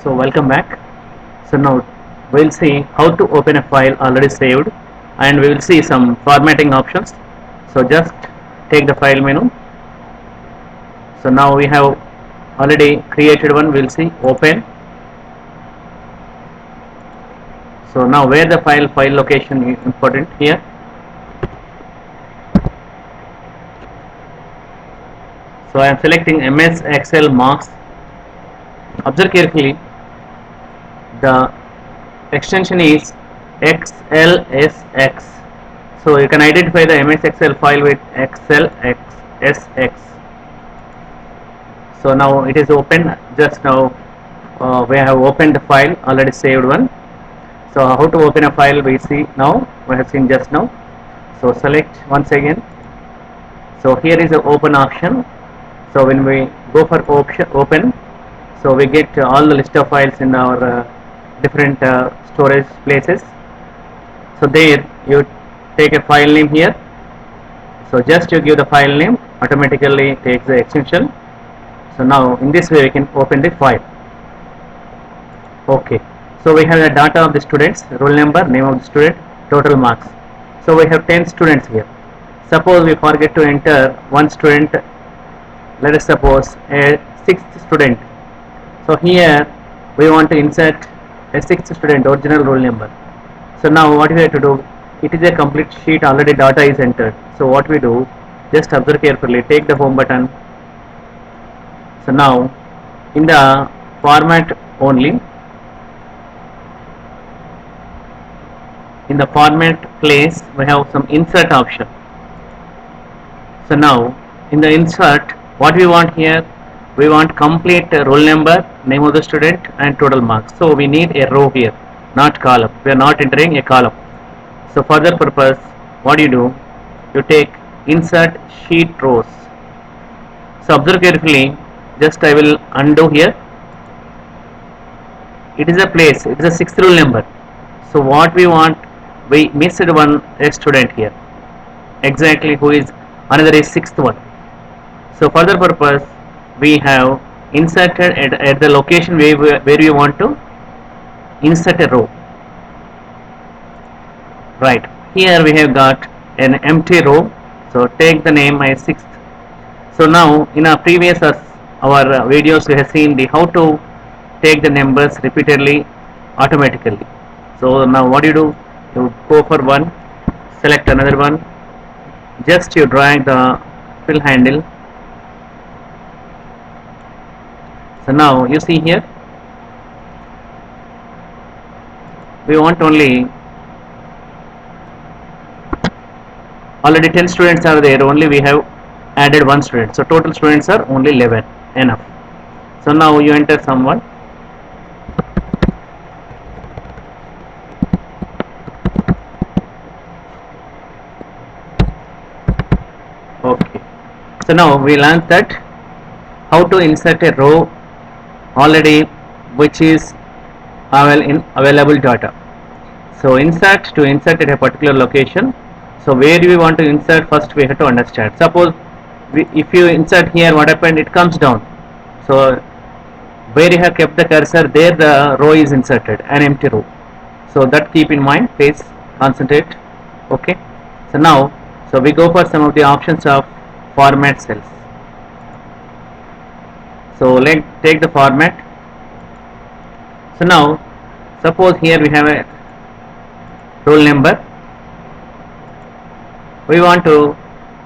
So welcome back. So now we'll see how to open a file already saved, and we will see some formatting options. So just take the file menu. So now we have already created one. We'll see open. So now where the file location is important here. So I am selecting MS Excel Marks. Observe carefully. The extension is XLSX. So you can identify the MS Excel file with XLSX. So now it is open. Just now we have opened the file, already saved one. So how to open a file we see now, we have seen just now. So select once again. So here is the open option. So when we go for option open, so we get all the list of files in our different storage places. So there you take a file name here. So just you give the file name, automatically takes the extension. So now in this way we can open the file. Okay, so we have the data of the students, roll number, name of the student, total marks. So we have 10 students here. Suppose we forget to enter one student, let us suppose a 6th student. So here we want to insert a 6th student original roll number. So now what we have to do, it is a complete sheet, already data is entered. So what we do, just observe carefully, take the home button. So now in the format only, in the format place we have some insert option. So now in the insert, what we want here, we want complete roll number, name of the student and total marks. So we need a row here, not column. We are not entering a column. So for that purpose, what you do, you take insert sheet rows. So observe carefully, just I will undo here. It is a place, it is a 6th roll number. So what we want, we missed one a student here, exactly who is another is 6th one. So for that purpose, we have inserted at the location where we want to insert a row. Right, here we have got an empty row. So take the name as 6th. So now in our previous our videos we have seen the how to take the numbers repeatedly automatically. So now what you go for one, select another one, just you drag the fill handle. So now you see here we want only, already 10 students are there, only we have added one student, so total students are only 11, enough. So now you enter someone. Okay, so now we learned that how to insert a row already which is available data. So to insert at a particular location. So where we want to insert, first we have to understand. Suppose if you insert here, what happened, it comes down. So where you have kept the cursor, there the row is inserted, an empty row. So that keep in mind, please concentrate. Okay, so now so we go for some of the options of format cells. So let's take the format. So now suppose here we have a roll number, we want to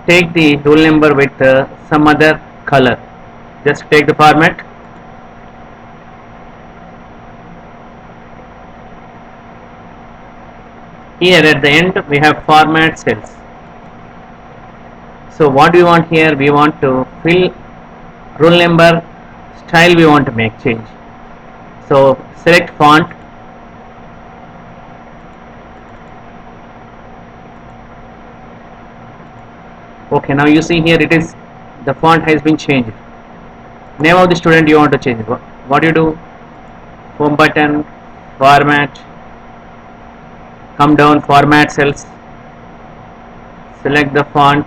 take the roll number with some other color. Just take the format. Here at the end we have format cells. So what we want here, we want to fill roll number style, we want to make change. So select font. Okay, now you see here it is, the font has been changed. Name of the student you want to change. What do you do? Home button, format, come down, format cells, select the font,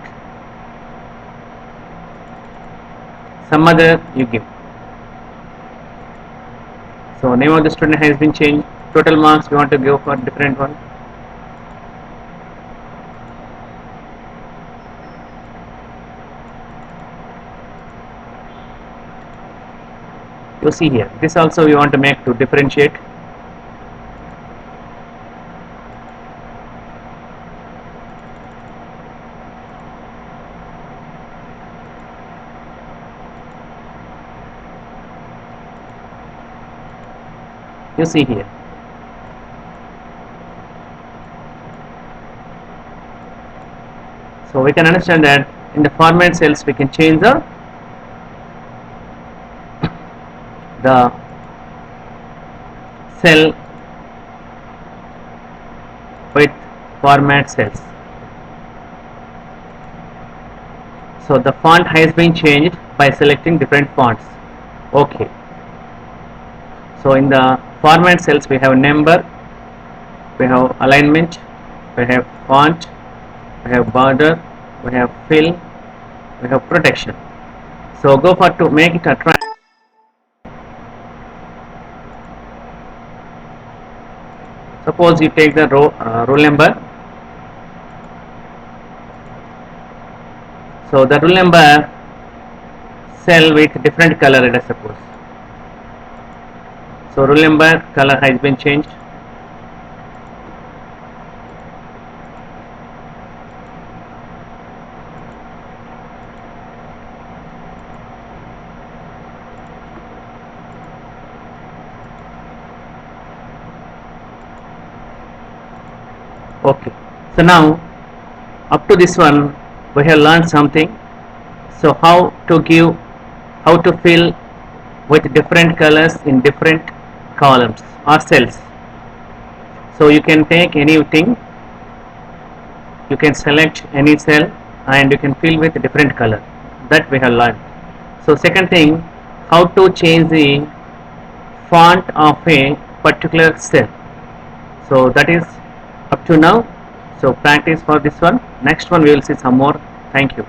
some other you give. So name of the student has been changed. Total marks we want to give for different one. You see here, this also we want to make to differentiate. You see here. So we can understand that in the format cells we can change the cell with format cells. So the font has been changed by selecting different fonts. Okay. So in the format cells we have number, we have alignment, we have font, we have border, we have fill, we have protection. So go for to make it attract. Suppose you take the roll number. So the roll number cell with different color, let us suppose. So roll number color has been changed. Okay. So now up to this one we have learned something. So how to give, how to fill with different colors in different columns or cells. So you can take anything, you can select any cell and you can fill with different color, that we have learned. So second thing, how to change the font of a particular cell. So that is up to now. So practice for this one. Next one we will see some more. Thank you.